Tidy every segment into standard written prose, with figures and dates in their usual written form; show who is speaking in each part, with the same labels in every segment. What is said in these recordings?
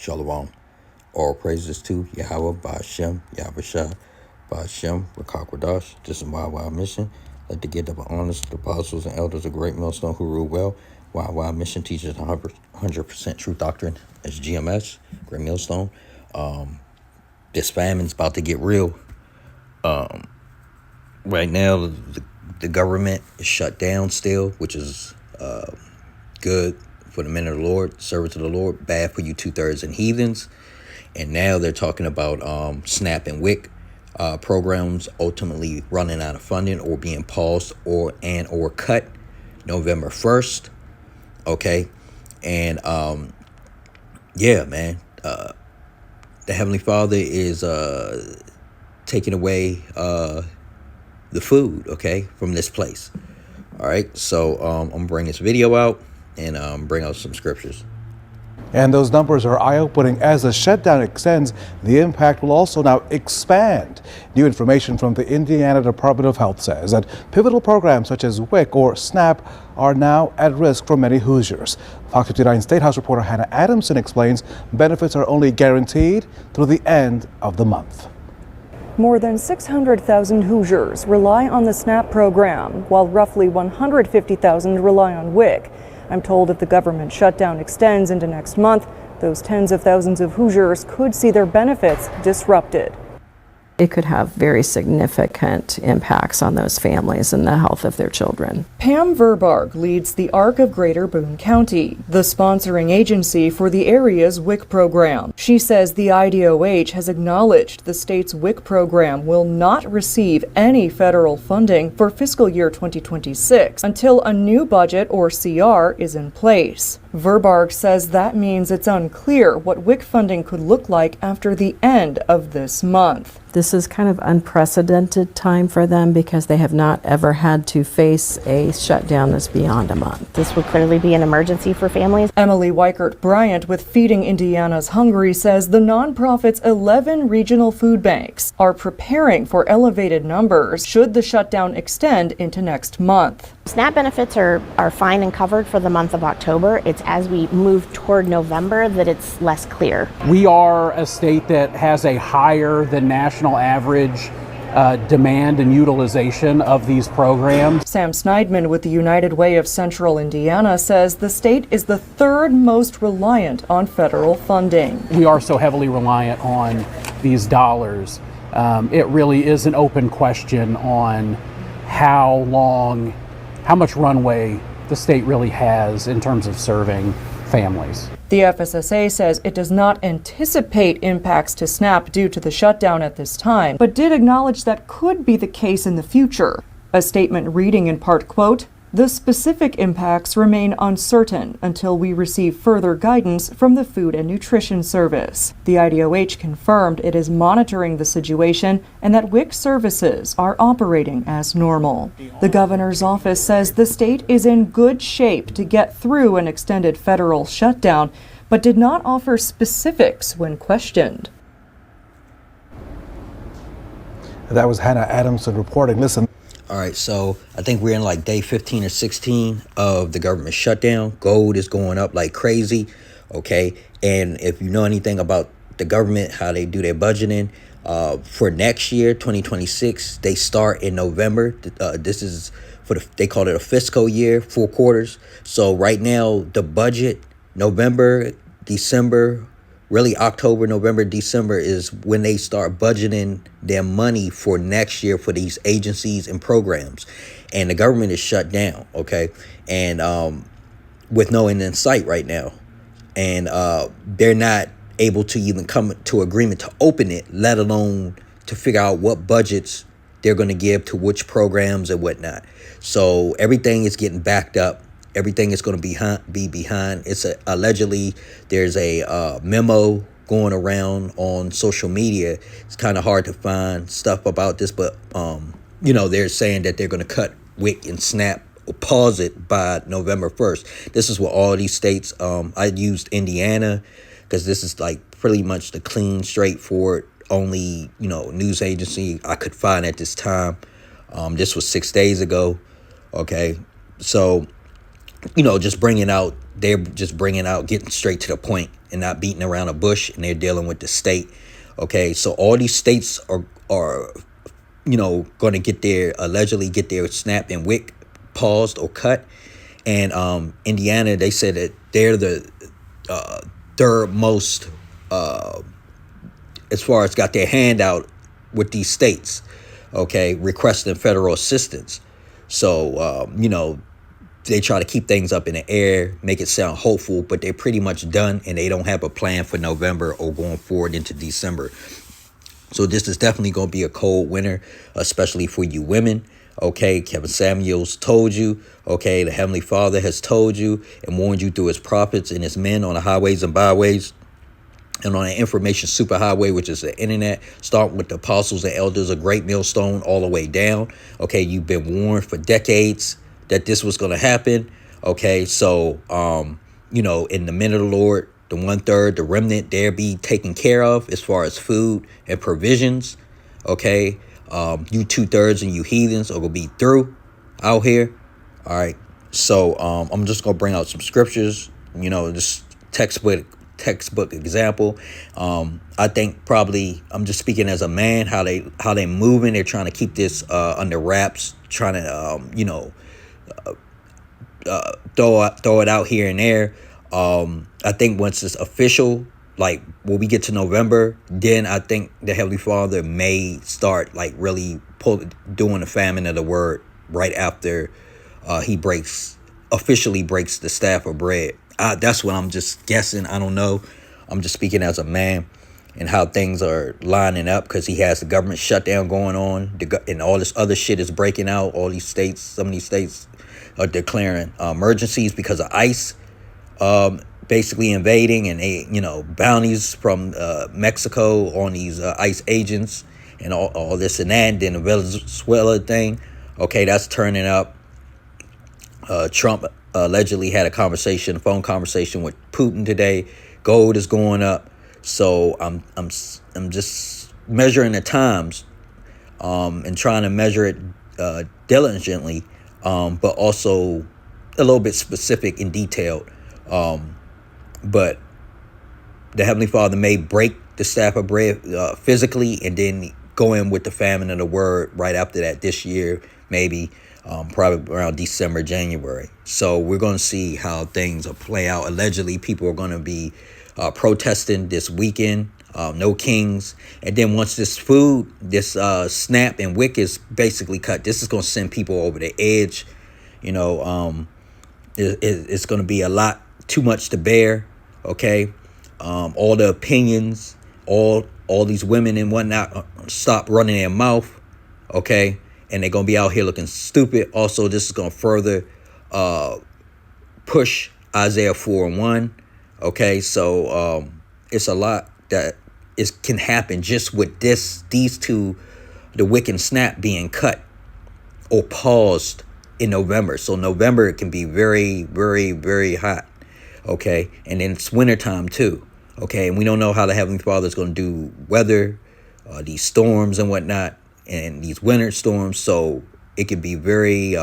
Speaker 1: Shalom. All praises to Yahweh, Ba'ashem, Yahweh Ba'ashem, Rakakwadash. This is y&ymission. Let the give of honors to the apostles and elders of Great Millstone who rule well. y&ymission teaches 100% true doctrine as GMS, Great Millstone. This famine's about to get real. Right now, the government is shut down still, which is good for the men of the Lord, servants of the Lord, bad for you two-thirds and heathens. And now they're talking about SNAP and WIC programs ultimately running out of funding or being paused or cut November 1st. Okay. And yeah, man, the Heavenly Father is taking away the food, okay, from this place. All right. So I'm gonna bring this video out and bring out some scriptures.
Speaker 2: And those numbers are eye-opening. As the shutdown extends, the impact will also now expand. New information from the Indiana Department of Health says that pivotal programs such as WIC or SNAP are now at risk for many Hoosiers. Fox 59 State House reporter Hannah Adamson explains benefits are only guaranteed through the end of the month.
Speaker 3: More than 600,000 Hoosiers rely on the SNAP program, while roughly 150,000 rely on WIC. I'm told if the government shutdown extends into next month, those tens of thousands of Hoosiers could see their benefits disrupted.
Speaker 4: It could have very significant impacts on those families and the health of their children.
Speaker 3: Pam Verbarg leads the ARC of Greater Boone County, the sponsoring agency for the area's WIC program. She says the IDOH has acknowledged the state's WIC program will not receive any federal funding for fiscal year 2026 until a new budget or CR is in place. Verbarg says that means it's unclear what WIC funding could look like after the end of this month.
Speaker 4: This is kind of unprecedented time for them because they have not ever had to face a shutdown that's beyond a month.
Speaker 5: This would clearly be an emergency for families.
Speaker 3: Emily Weichert Bryant with Feeding Indiana's Hungry says the nonprofit's 11 regional food banks are preparing for elevated numbers should the shutdown extend into next month.
Speaker 5: SNAP benefits are fine and covered for the month of October. It's as we move toward November that it's less clear.
Speaker 6: We are a state that has a higher than national average demand and utilization of these programs.
Speaker 3: Sam Sneidman with the United Way of Central Indiana says the state is the third most reliant on federal funding.
Speaker 6: We are so heavily reliant on these dollars. It really is an open question on how much runway the state really has in terms of serving families.
Speaker 3: The FSSA says it does not anticipate impacts to SNAP due to the shutdown at this time, but did acknowledge that could be the case in the future. A statement reading in part, quote, "The specific impacts remain uncertain until we receive further guidance from the Food and Nutrition Service." The IDOH confirmed it is monitoring the situation and that WIC services are operating as normal. The governor's office says the state is in good shape to get through an extended federal shutdown, but did not offer specifics when questioned.
Speaker 2: That was Hannah Adamson reporting. Listen.
Speaker 1: All right, so I think we're in like day 15 or 16 of the government shutdown. Gold is going up like crazy, okay? And if you know anything about the government, how they do their budgeting, for next year, 2026, they start in November. This is they call it a fiscal year, 4 quarters. So right now, the budget, November, December, really October, November, December is when they start budgeting their money for next year for these agencies and programs. And the government is shut down, okay? And with no end in sight right now. And they're not able to even come to agreement to open it, let alone to figure out what budgets they're going to give to which programs and whatnot. So everything is getting backed up. Everything is going to be behind. Allegedly, there's a memo going around on social media. It's kind of hard to find stuff about this, but they're saying that they're going to cut WIC and SNAP or pause it by November 1st. This is what all these states. I used Indiana because this is like pretty much the clean, straightforward, only news agency I could find at this time. This was 6 days ago. Okay, so. They're just bringing out, getting straight to the point and not beating around a bush, and they're dealing with the state. Okay, so all these states are going to allegedly get their SNAP and WIC paused or cut. And Indiana, they said that they're the third most, as far as got their hand out with these states, okay, requesting federal assistance. So, they try to keep things up in the air, make it sound hopeful, but they're pretty much done, and they don't have a plan for November or going forward into December. So this is definitely going to be a cold winter, especially for you women. Okay, Kevin Samuels told you. Okay, the Heavenly Father has told you and warned you through his prophets and his men on the highways and byways and on the information superhighway, which is the internet, starting with the apostles and elders of Great Millstone all the way down. Okay, you've been warned for decades that this was going to happen. Okay, so, in the men of the Lord, the 1/3, the remnant, there be taken care of as far as food and provisions. Okay, you 2/3 and you heathens are going to be through out here. All right, so I'm just going to bring out some scriptures, just textbook example. I think probably I'm just speaking as a man, how they moving. They're trying to keep this under wraps, trying to throw it out here and there. I think once it's official, like when we get to November, then I think the Heavenly Father may start like really doing the famine of the word right after he officially breaks the staff of bread. That's what I'm just guessing. I don't know. I'm just speaking as a man and how things are lining up, because he has the government shutdown going on, and all this other shit is breaking out. All these states, some of these states are declaring emergencies because of ICE basically invading, and bounties from Mexico on these ICE agents and all this and that. And then the Venezuela thing, okay, that's turning up. Trump allegedly had a phone conversation with Putin today. Gold is going up. So I'm just measuring the times and trying to measure it diligently, but also a little bit specific and detailed. But the Heavenly Father may break the staff of bread physically, and then go in with the famine of the word right after that this year, maybe probably around December, January. So we're going to see how things will play out. Allegedly, people are going to be protesting this weekend, no kings. And then once this SNAP and WIC is basically cut, this is going to send people over the edge. It's going to be a lot too much to bear. Okay, all the opinions, all these women and whatnot stop running their mouth. Okay, and they're going to be out here looking stupid. Also, this is going to further push Isaiah 4:1. Okay, so it's a lot that can happen just with these two, the WIC and SNAP being cut or paused in November. So November, it can be very, very, very hot. Okay, and then it's wintertime too. Okay, and we don't know how the Heavenly Father is going to do weather, these storms and whatnot, and these winter storms. So it can be very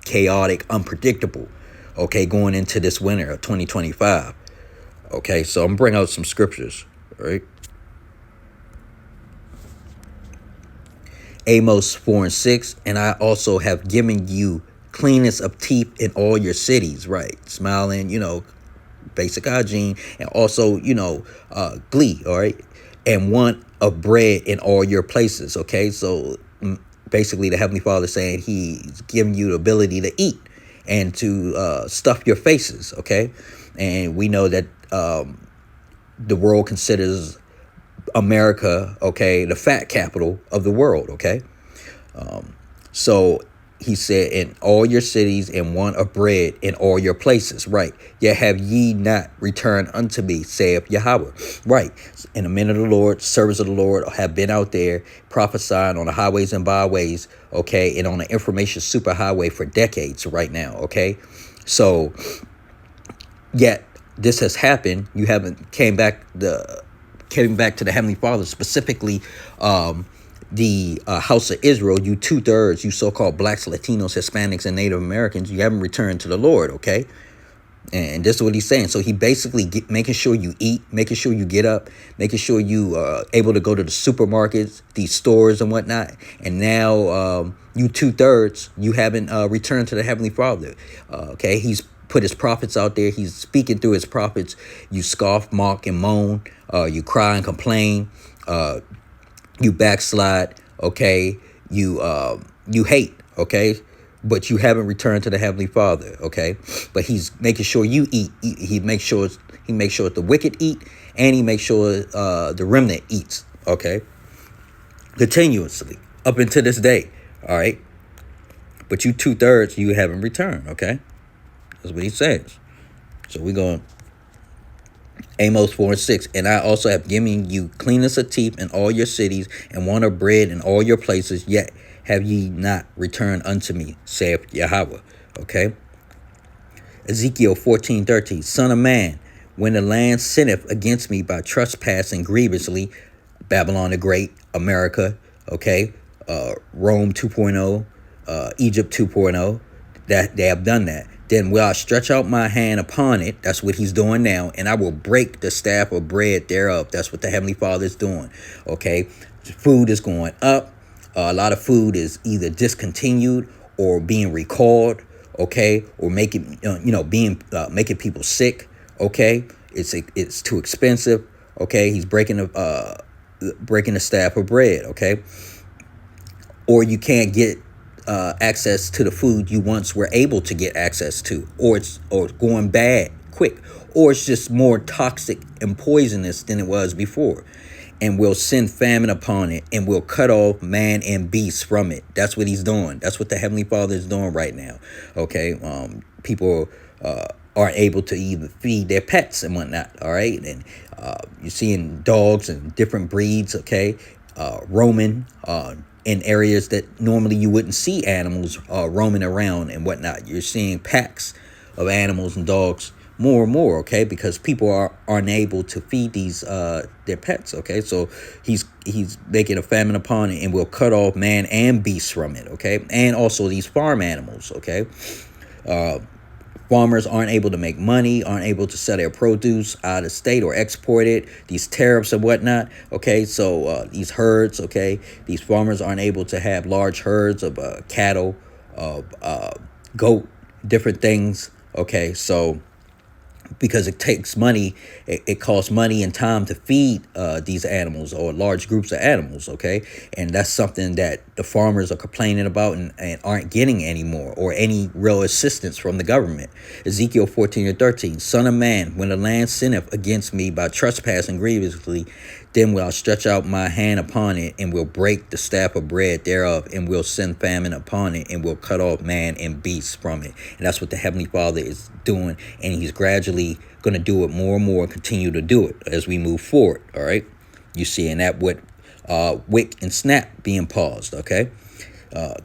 Speaker 1: chaotic, unpredictable. Okay, going into this winter of 2025. Okay, so I'm going to bring out some scriptures. All right. Amos 4:6, and I also have given you cleanness of teeth in all your cities. Right, smiling, basic hygiene, and also, glee. All right, and want of bread in all your places. Okay, so basically the Heavenly Father saying he's giving you the ability to eat and to stuff your faces. Okay, and we know that the world considers America, okay, the fat capital of the world. Okay, so he said, in all your cities, and want of bread in all your places. Right. Yet have ye not returned unto me, saith Yahweh. Right. And the men of the Lord, servants of the Lord, have been out there prophesying on the highways and byways, okay, and on the information superhighway for decades right now. Okay. So yet this has happened. You haven't came back to the Heavenly Father, specifically the house of Israel. You 2/3, you so-called blacks, Latinos, Hispanics, and Native Americans, you haven't returned to the Lord. Okay, And this is what he's saying. So he basically making sure you eat, making sure you get up, making sure you able to go to the supermarkets, these stores and whatnot. And now you 2/3, you haven't returned to the Heavenly Father. Okay, he's put his prophets out there. He's speaking through his prophets. You scoff, mock, and moan. You cry and complain. You backslide. Okay, you hate. Okay. But you haven't returned to the Heavenly Father, okay? But he's making sure you eat. He makes sure the wicked eat, and he makes sure the remnant eats, okay? Continuously up until this day, all right? But you 2/3, you haven't returned, okay? That's what he says. So we're going Amos 4:6. And I also have given you cleanness of teeth in all your cities, and want of bread in all your places, yet have ye not returned unto me, saith Yahweh. Okay. Ezekiel 14:13. Son of man, when the land sinneth against me by trespassing grievously, Babylon the Great, America, okay, Rome 2.0, Egypt 2.0, that they have done that. Then will I stretch out my hand upon it. That's what he's doing now. And I will break the staff of bread thereof. That's what the Heavenly Father is doing. Okay. Food is going up. A lot of food is either discontinued or being recalled, okay, or making making people sick, okay. It's too expensive, okay. He's breaking the staff of bread, okay. Or you can't get access to the food you once were able to get access to, or it's going bad quick, or it's just more toxic and poisonous than it was before. And will send famine upon it, and will cut off man and beast from it. That's what he's doing. That's what the Heavenly Father is doing right now. Okay, people aren't able to even feed their pets and whatnot. All right, and you're seeing dogs and different breeds. Okay, roaming in areas that normally you wouldn't see animals roaming around and whatnot. You're seeing packs of animals and dogs more and more, okay, because people aren't able to feed these their pets, okay. So he's making a famine upon it, and will cut off man and beast from it, okay, and also these farm animals, okay. Farmers aren't able to make money, aren't able to sell their produce out of state or export it. These tariffs and whatnot, okay. So these herds, okay, these farmers aren't able to have large herds of cattle, of goat, different things, okay. So because it takes money, it costs money and time to feed these animals, or large groups of animals, okay? And that's something that the farmers are complaining about and aren't getting anymore, or any real assistance from the government. Ezekiel 14:13. Son of man, when the land sinneth against me by trespassing grievously, then will I stretch out my hand upon it, and will break the staff of bread thereof, and will send famine upon it, and will cut off man and beast from it. And that's what the Heavenly Father is doing, and he's gradually going to do it more and more, and continue to do it as we move forward, all right? You're seeing that with Wick and Snap being paused, okay?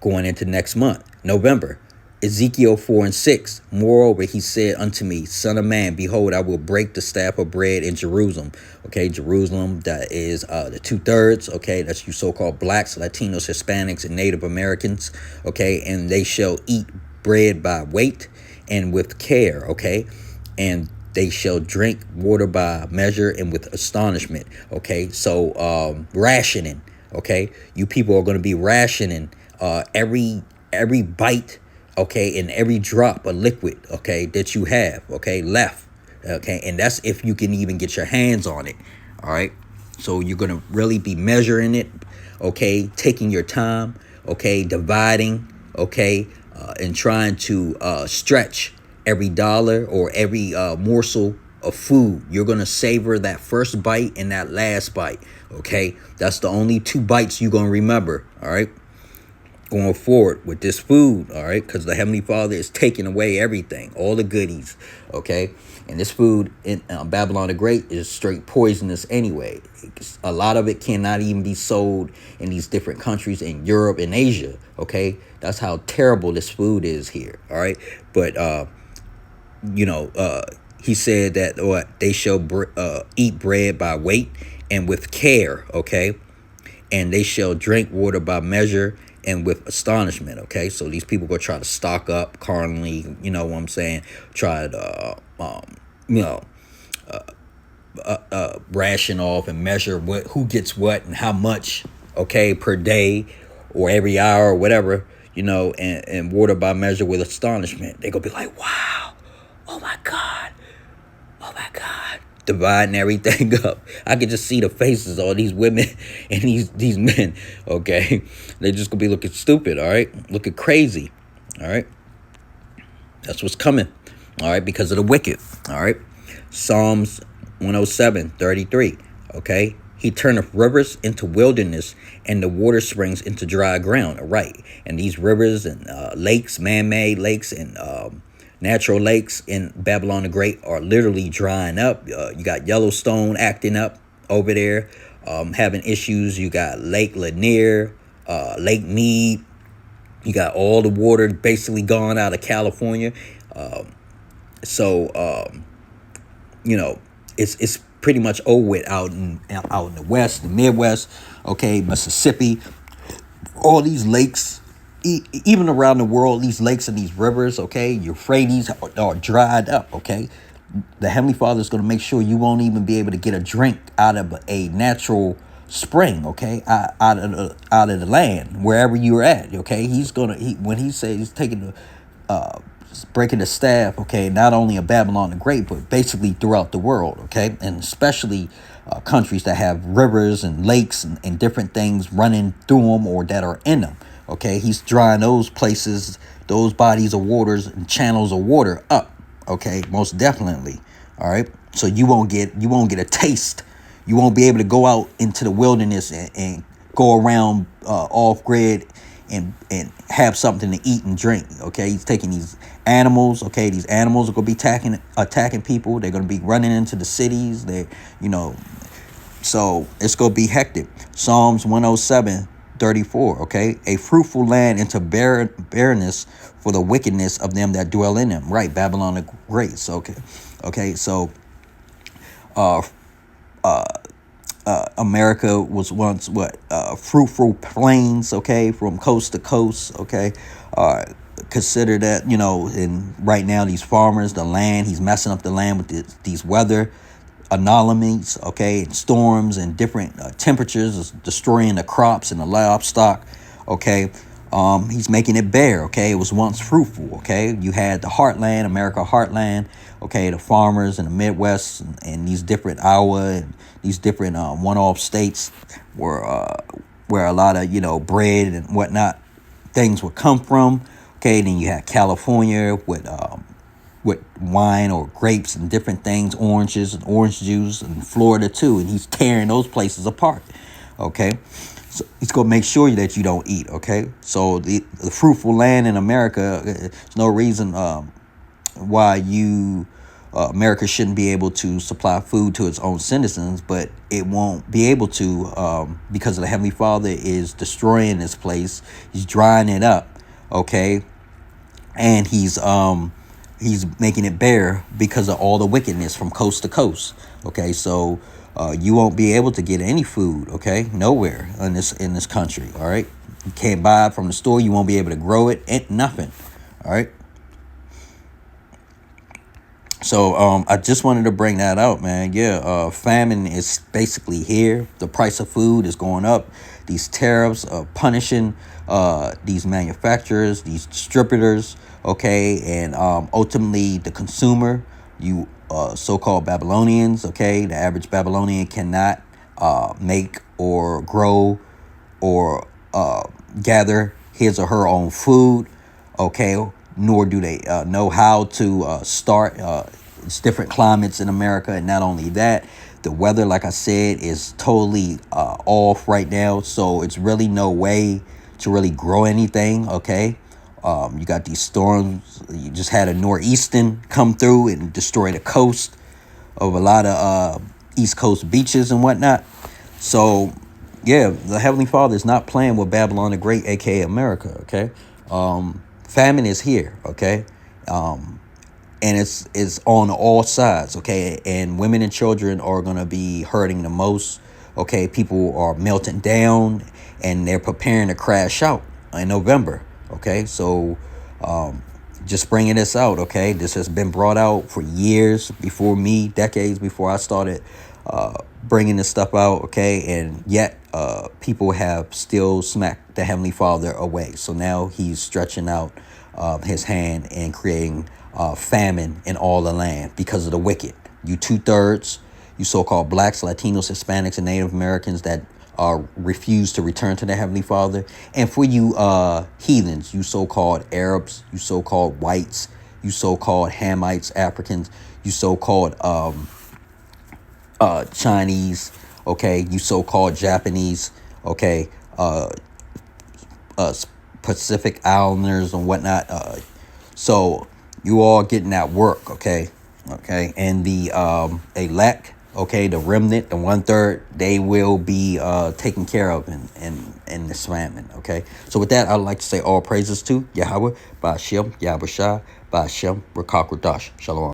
Speaker 1: Going into next month, November. Ezekiel 4:6. Moreover, he said unto me, Son of man, behold, I will break the staff of bread in Jerusalem. Okay, Jerusalem, that is the 2/3. Okay, that's you so-called blacks, Latinos, Hispanics, and Native Americans. Okay, and they shall eat bread by weight and with care. Okay, and they shall drink water by measure and with astonishment. Okay, so rationing. Okay, you people are going to be rationing every bite, okay, and every drop of liquid, okay, that you have, okay, left, okay, and that's if you can even get your hands on it, all right. So you're gonna really be measuring it, okay, taking your time, okay, dividing, okay, and trying to stretch every dollar or every morsel of food. You're gonna savor that first bite and that last bite, okay. That's the only two bites you're gonna remember, all right, going forward with this food, all right, because the Heavenly Father is taking away everything, all the goodies, okay. And this food in Babylon the Great is straight poisonous anyway. A lot of it cannot even be sold in these different countries in Europe and Asia, okay. That's how terrible this food is here, all right. But he said that they shall eat bread by weight and with care, okay, and they shall drink water by measure and with astonishment, okay. So these people go try to stock up carnally, you know what I'm saying, try to you know, ration off and measure who gets what and how much, okay, per day or every hour or whatever, and water by measure with astonishment. They're gonna be like, wow, oh my God, oh my God, dividing everything up. I could just see the faces of all these women and these men, okay? They're just gonna be looking stupid, all right? Looking crazy, all right? That's what's coming, all right, because of the wicked, all right? Psalms 107:33, okay? He turneth rivers into wilderness and the water springs into dry ground, all right? And these rivers and lakes, man-made lakes and natural lakes in Babylon the Great are literally drying up. You got Yellowstone acting up over there, having issues. You got Lake Lanier, Lake Mead. You got all the water basically gone out of California. It's pretty much over with out in the West, the Midwest, okay, Mississippi, all these lakes, even around the world, these lakes and these rivers, okay, Euphrates are dried up, okay. The Heavenly Father is going to make sure you won't even be able to get a drink out of a natural spring, okay, out of the land, wherever you're at, okay. When he says he's taking the breaking the staff, okay, not only of Babylon the Great, but basically throughout the world, okay, and especially countries that have rivers and lakes and different things running through them or that are in them, okay. He's drying those places, those bodies of waters and channels of water up, okay, most definitely, all right. So you won't get a taste. You won't be able to go out into the wilderness and go around off grid and have something to eat and drink. Okay, he's taking these animals. Okay, these animals are gonna be attacking people. They're gonna be running into the cities. So it's gonna be hectic. Psalms 107:34. Okay, a fruitful land into barrenness for the wickedness of them that dwell in them. Right, Babylon the Great. So okay. So, America was once fruitful plains, okay, from coast to coast, okay. Consider that, and right now these farmers, the land, he's messing up the land with these weather anomalies, okay, and storms and different temperatures, is destroying the crops and the livestock, okay. He's making it bare, okay. It was once fruitful, okay. You had the heartland, America heartland, okay, the farmers in the Midwest and these different Iowa and these different one-off states where a lot of bread and whatnot things would come from, okay. Then you had California with wine or grapes and different things, oranges and orange juice, and Florida too, and he's tearing those places apart, okay. So he's going to make sure that you don't eat, okay? So the fruitful land in America, there's no reason why America shouldn't be able to supply food to its own citizens, but it won't be able to because the Heavenly Father is destroying this place. He's drying it up, okay? And he's making it bare because of all the wickedness from coast to coast, okay? So you won't be able to get any food, okay? Nowhere in this country, all right? You can't buy it from the store. You won't be able to grow it. Nothing, all right? So I just wanted to bring that out, man. Yeah, famine is basically here. The price of food is going up. These tariffs are punishing these manufacturers, these distributors, okay? And ultimately the consumer, you so-called Babylonians, okay? The average Babylonian cannot make or grow or gather his or her own food, okay? Nor do they know how to start. It's different climates in America, and not only that, the weather, like I said, is totally off right now, so it's really no way to really grow anything, okay? You got these storms. You just had a nor'easter come through and destroy the coast of a lot of East Coast beaches and whatnot. So, yeah, the Heavenly Father is not playing with Babylon the Great, aka America, okay? Famine is here, okay? And it's on all sides, okay? And women and children are going to be hurting the most, okay? People are melting down, and they're preparing to crash out in November, okay? So just bringing this out, okay? This has been brought out for years before me, decades before I started bringing this stuff out, okay? And yet people have still smacked the Heavenly Father away. So now he's stretching out his hand and creating famine in all the land because of the wicked. You 2/3, you so-called blacks, Latinos, Hispanics, and Native Americans that refuse to return to the Heavenly Father. And for you heathens, you so-called Arabs, you so-called whites, you so-called Hamites, Africans, you so-called Chinese, okay, you so-called Japanese, okay, Pacific Islanders and whatnot. So you all getting that work, okay, and the elect, okay, the remnant, the 1/3, they will be taken care of in this famine, okay. So with that, I'd like to say all praises to Yahweh, Ba'ashem, Yahushua, Ba'ashem, Rakakwadash, Shalom.